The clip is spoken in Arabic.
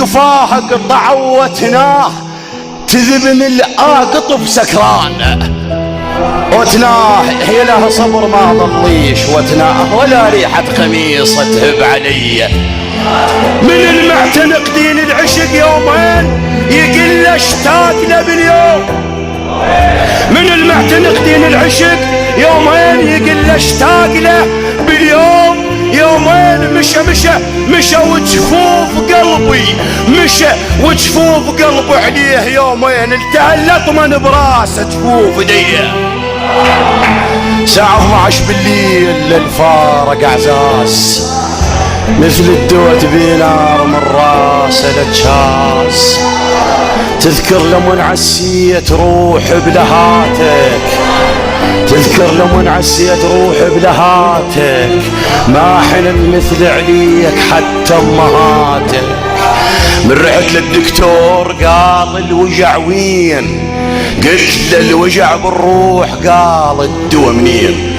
قفاه قطع وتناه تذبن القطب سكران وتناه هي لها صبر ما ضليش وتناه ولا ريحة قميصة تهب علي. من المعتنق دين العشق يومين يقل اشتاق له باليوم. من المعتنق دين العشق يومين يقل اشتاق له باليوم. يومين مشى وجفوف قلبي مشى وجفوف قلبي عليه يومين التهلط من براسه جفوف ديه. ساعة 12 بالليل للفارق عزاز مثل الدوت بنار من راسه لجاز. تذكر لمن عسيت روح بلهاتك تذكر لمن عسيت روح بلهاتك ما حنن مثل عليك حتى امهاتك. من رحت للدكتور قال الوجع وين قلت له الوجع بالروح قال الدوا منين.